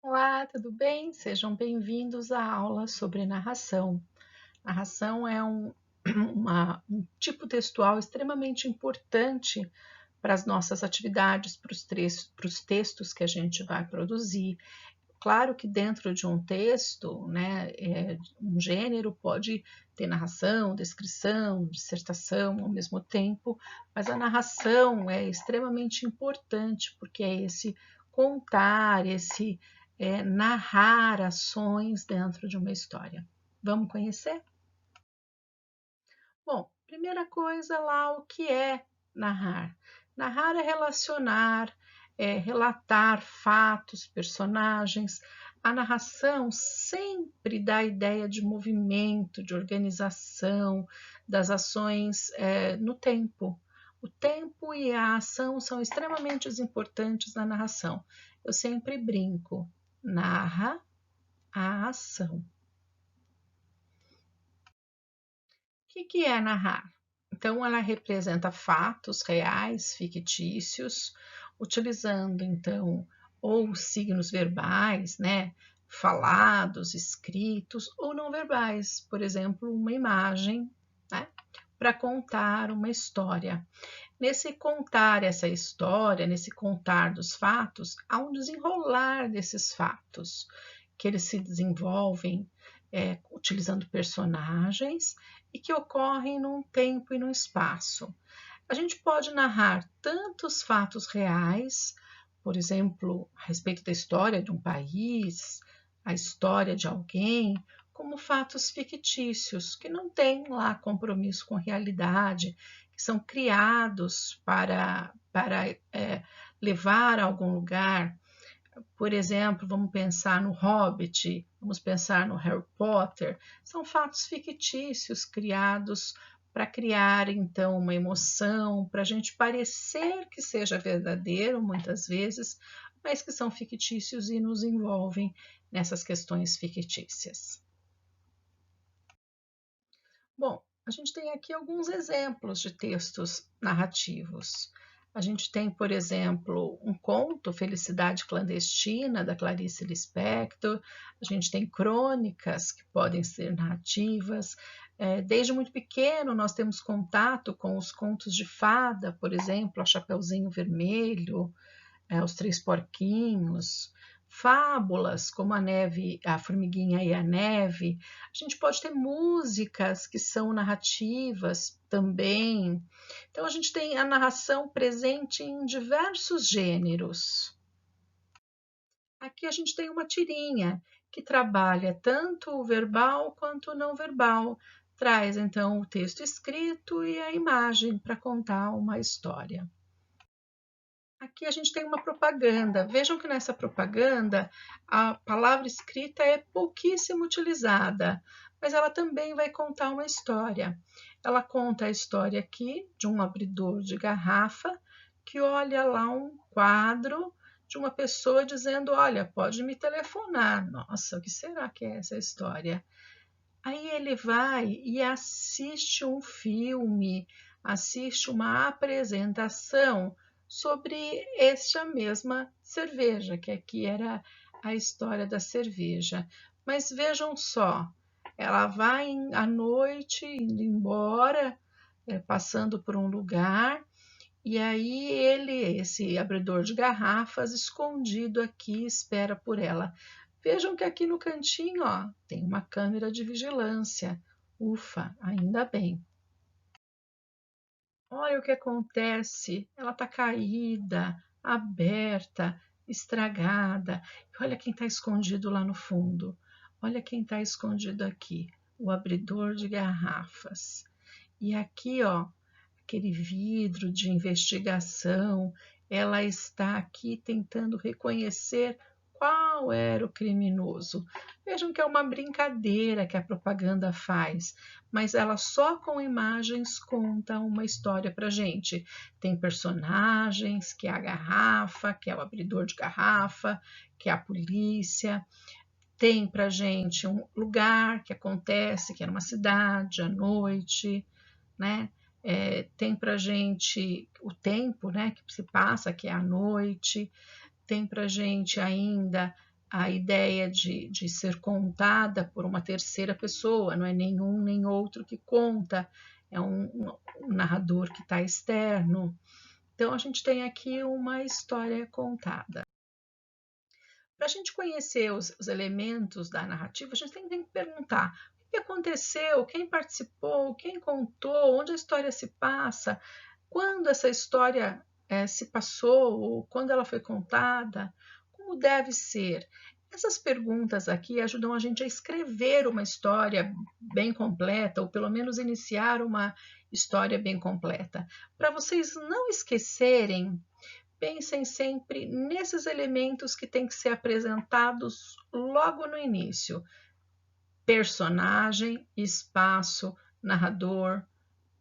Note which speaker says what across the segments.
Speaker 1: Olá, tudo bem? Sejam bem-vindos à aula sobre narração. Narração é um tipo textual extremamente importante para as nossas atividades, para os textos que a gente vai produzir. Claro que dentro de um texto, né, um gênero pode ter narração, descrição, dissertação ao mesmo tempo, mas a narração é extremamente importante porque é esse contar, esse narrar ações dentro de uma história. Vamos conhecer? Bom, primeira coisa lá, o que é narrar? Narrar é relacionar, é relatar fatos, personagens. A narração sempre dá a ideia de movimento, de organização das ações no tempo. O tempo e a ação são extremamente importantes na narração. Eu sempre brinco, narra a ação. O que é narrar? Então, ela representa fatos reais, fictícios, utilizando, então, ou signos verbais, né, falados, escritos, ou não verbais, por exemplo, uma imagem, né, para contar uma história. Nesse contar essa história, nesse contar dos fatos, há um desenrolar desses fatos, que eles se desenvolvem utilizando personagens e que ocorrem num tempo e num espaço. A gente pode narrar tantos fatos reais, por exemplo, a respeito da história de um país, a história de alguém, como fatos fictícios, que não têm lá compromisso com a realidade, que são criados para levar a algum lugar. Por exemplo, vamos pensar no Hobbit, vamos pensar no Harry Potter, são fatos fictícios criados para criar então uma emoção, para a gente parecer que seja verdadeiro muitas vezes, mas que são fictícios e nos envolvem nessas questões fictícias. Bom, a gente tem aqui alguns exemplos de textos narrativos. A gente tem, por exemplo, um conto, Felicidade Clandestina, da Clarice Lispector. A gente tem crônicas que podem ser narrativas. Desde muito pequeno, nós temos contato com os contos de fada, por exemplo, A Chapeuzinho Vermelho, Os Três Porquinhos, fábulas como a neve, a formiguinha e a neve. A gente pode ter músicas que são narrativas também. Então a gente tem a narração presente em diversos gêneros. Aqui a gente tem uma tirinha que trabalha tanto o verbal quanto o não verbal. Traz então o texto escrito e a imagem para contar uma história. Aqui a gente tem uma propaganda. Vejam que nessa propaganda a palavra escrita é pouquíssimo utilizada, mas ela também vai contar uma história. Ela conta a história aqui de um abridor de garrafa que olha lá um quadro de uma pessoa dizendo: Olha, pode me telefonar. Nossa, o que será que é essa história? Aí ele vai e assiste um filme, assiste uma apresentação sobre esta mesma cerveja, que aqui era a história da cerveja. Mas vejam só, ela vai à noite, indo embora, passando por um lugar, e aí ele, esse abridor de garrafas, escondido aqui, espera por ela. Vejam que aqui no cantinho, ó, tem uma câmera de vigilância. Ufa, ainda bem. Olha o que acontece. Ela está caída, aberta, estragada. E olha quem está escondido lá no fundo. Olha quem está escondido aqui. O abridor de garrafas. E aqui, ó, aquele vidro de investigação, ela está aqui tentando reconhecer qual era o criminoso. Vejam que é uma brincadeira que a propaganda faz, mas ela só com imagens conta uma história para gente. Tem personagens, que é a garrafa, que é o abridor de garrafa, que é a polícia. Tem para gente um lugar que acontece, que é numa cidade, à noite, né? Tem para gente o tempo, né, que se passa, que é a noite. Tem para gente ainda a ideia de ser contada por uma terceira pessoa, não é nenhum nem outro que conta, é um narrador que está externo. Então, a gente tem aqui uma história contada. Para a gente conhecer os elementos da narrativa, a gente tem que perguntar o que aconteceu, quem participou, quem contou, onde a história se passa, quando essa história se passou, ou quando ela foi contada, como deve ser. Essas perguntas aqui ajudam a gente a escrever uma história bem completa, ou pelo menos iniciar uma história bem completa. Para vocês não esquecerem, pensem sempre nesses elementos que têm que ser apresentados logo no início: personagem, espaço, narrador,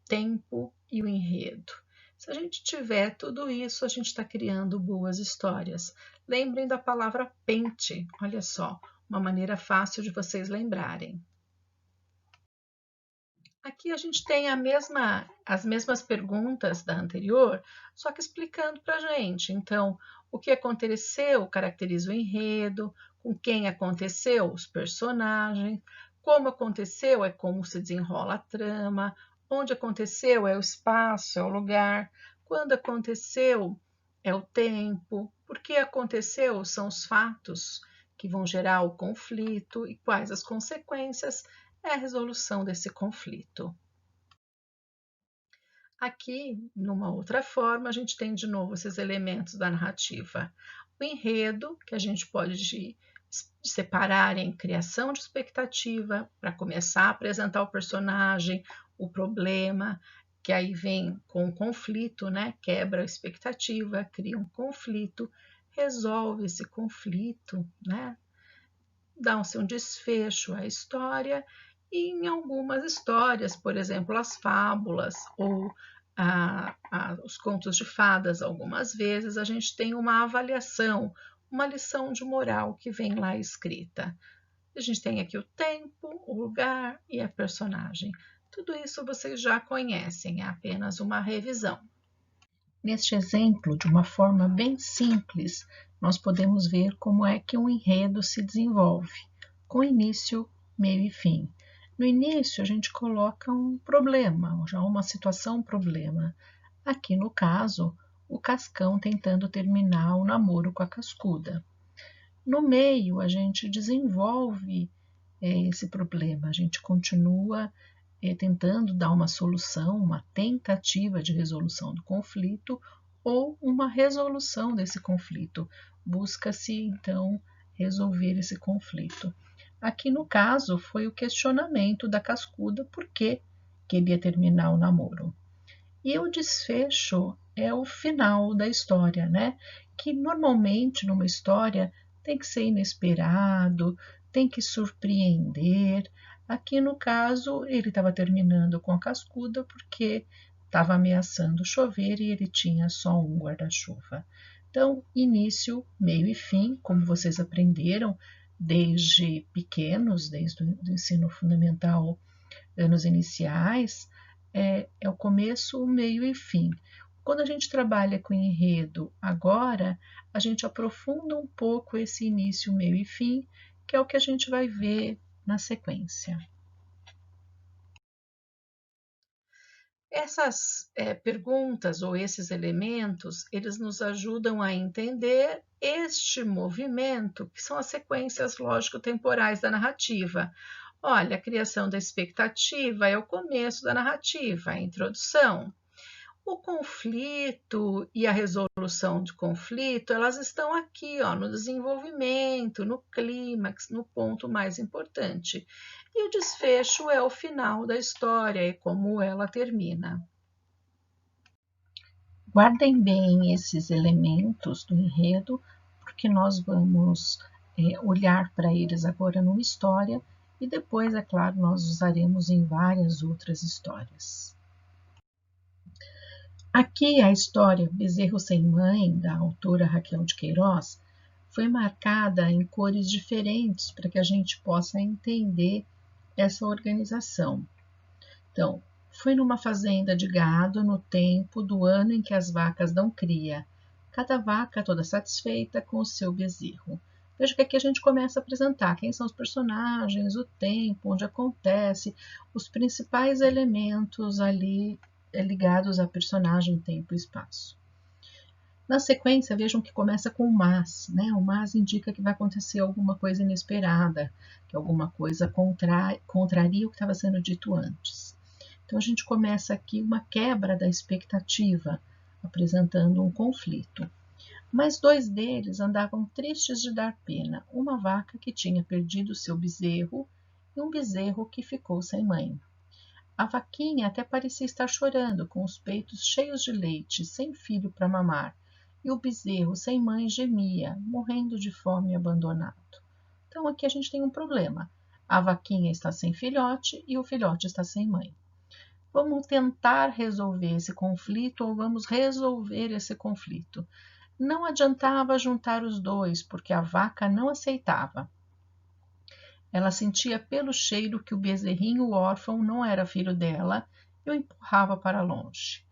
Speaker 1: tempo e o enredo. Se a gente tiver tudo isso, a gente está criando boas histórias. Lembrem da palavra pente, olha só, uma maneira fácil de vocês lembrarem. Aqui a gente tem as mesmas perguntas da anterior, só que explicando para a gente. Então, o que aconteceu caracteriza o enredo, com quem aconteceu, os personagens, como aconteceu é como se desenrola a trama, onde aconteceu é o espaço, é o lugar, quando aconteceu é o tempo, por que aconteceu são os fatos que vão gerar o conflito e quais as consequências é a resolução desse conflito. Aqui, numa outra forma, a gente tem de novo esses elementos da narrativa. O enredo, que a gente pode separar em criação de expectativa, para começar a apresentar o personagem, o problema, que aí vem com o conflito, né? Quebra a expectativa, cria um conflito, resolve esse conflito, né? Dá-se um desfecho à história, e em algumas histórias, por exemplo, as fábulas ou os contos de fadas, algumas vezes a gente tem uma avaliação, uma lição de moral que vem lá escrita. A gente tem aqui o tempo, o lugar e a personagem. Tudo isso vocês já conhecem, é apenas uma revisão. Neste exemplo, de uma forma bem simples, nós podemos ver como é que um enredo se desenvolve, com início, meio e fim. No início, a gente coloca um problema, já uma situação problema. Aqui, no caso, o Cascão tentando terminar o namoro com a Cascuda. No meio, a gente desenvolve esse problema, a gente continua tentando dar uma solução, uma tentativa de resolução do conflito ou uma resolução desse conflito. Busca-se, então, resolver esse conflito. Aqui, no caso, foi o questionamento da Cascuda por que queria terminar o namoro. E o desfecho é o final da história, né? Que normalmente numa história tem que ser inesperado, tem que surpreender. Aqui no caso, ele estava terminando com a Cascuda porque estava ameaçando chover e ele tinha só um guarda-chuva. Então, início, meio e fim, como vocês aprenderam desde pequenos, desde o ensino fundamental, anos iniciais, é o começo, o meio e fim. Quando a gente trabalha com enredo agora, a gente aprofunda um pouco esse início, meio e fim, que é o que a gente vai ver na sequência. Essas perguntas ou esses elementos, eles nos ajudam a entender este movimento, que são as sequências lógico-temporais da narrativa. Olha, a criação da expectativa é o começo da narrativa, a introdução. O conflito e a resolução de conflito, elas estão aqui, ó, no desenvolvimento, no clímax, no ponto mais importante. E o desfecho é o final da história, é como ela termina. Guardem bem esses elementos do enredo, porque nós vamos olhar para eles agora numa história e depois, é claro, nós usaremos em várias outras histórias. Aqui a história Bezerro Sem Mãe, da autora Raquel de Queiroz, foi marcada em cores diferentes para que a gente possa entender essa organização. Então, foi numa fazenda de gado no tempo do ano em que as vacas dão cria, cada vaca toda satisfeita com o seu bezerro. Veja que aqui a gente começa a apresentar quem são os personagens, o tempo, onde acontece, os principais elementos ali ligados a personagem, tempo e espaço. Na sequência, vejam que começa com o mas, né? O mas indica que vai acontecer alguma coisa inesperada, que alguma coisa contraria o que estava sendo dito antes. Então a gente começa aqui uma quebra da expectativa, apresentando um conflito. Mas dois deles andavam tristes de dar pena, uma vaca que tinha perdido seu bezerro e um bezerro que ficou sem mãe. A vaquinha até parecia estar chorando, com os peitos cheios de leite, sem filho para mamar, e o bezerro sem mãe gemia, morrendo de fome e abandonado. Então aqui a gente tem um problema. A vaquinha está sem filhote e o filhote está sem mãe. Vamos tentar resolver esse conflito ou vamos resolver esse conflito. Não adiantava juntar os dois, porque a vaca não aceitava. Ela sentia pelo cheiro que o bezerrinho órfão não era filho dela e o empurrava para longe.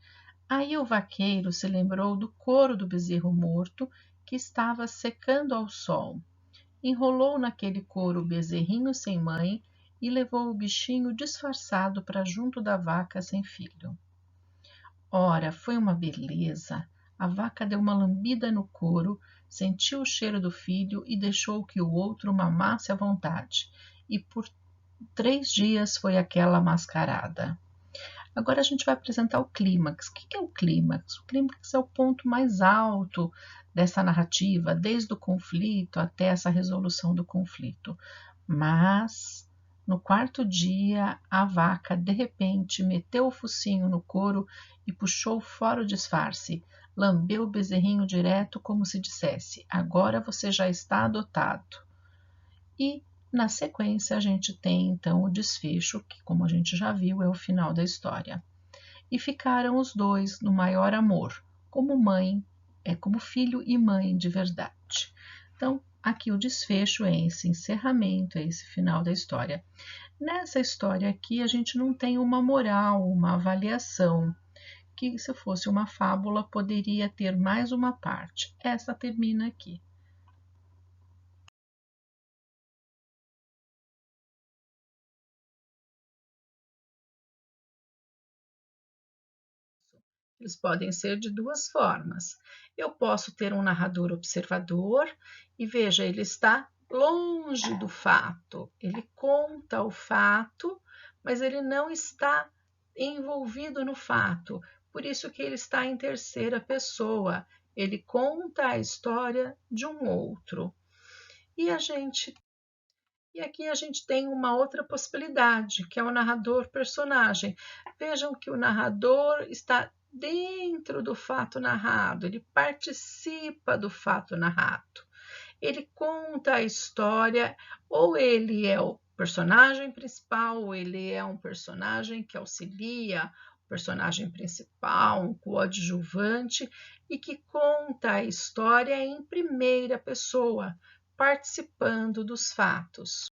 Speaker 1: Aí o vaqueiro se lembrou do couro do bezerro morto que estava secando ao sol. Enrolou naquele couro o bezerrinho sem mãe e levou o bichinho disfarçado para junto da vaca sem filho. Ora, foi uma beleza! A vaca deu uma lambida no couro, sentiu o cheiro do filho e deixou que o outro mamasse à vontade. E por 3 dias foi aquela mascarada. Agora a gente vai apresentar o clímax. O que é o clímax? O clímax é o ponto mais alto dessa narrativa, desde o conflito até essa resolução do conflito. Mas no 4º dia, a vaca de repente meteu o focinho no couro e puxou fora o disfarce. Lambeu o bezerrinho direto, como se dissesse: agora você já está adotado. E na sequência a gente tem então o desfecho, que como a gente já viu é o final da história. E ficaram os dois no maior amor, como filho e mãe de verdade. Então, aqui o desfecho é esse encerramento, é esse final da história. Nessa história aqui, a gente não tem uma moral, uma avaliação, que se fosse uma fábula poderia ter mais uma parte. Essa termina aqui. Eles podem ser de duas formas. Eu posso ter um narrador observador e veja, ele está longe do fato. Ele conta o fato, mas ele não está envolvido no fato. Por isso que ele está em terceira pessoa. Ele conta a história de um outro. E aqui a gente tem uma outra possibilidade, que é o narrador personagem. Vejam que o narrador está dentro do fato narrado, ele participa do fato narrado. Ele conta a história, ou ele é o personagem principal, ou ele é um personagem que auxilia o personagem principal, um coadjuvante, e que conta a história em primeira pessoa, participando dos fatos.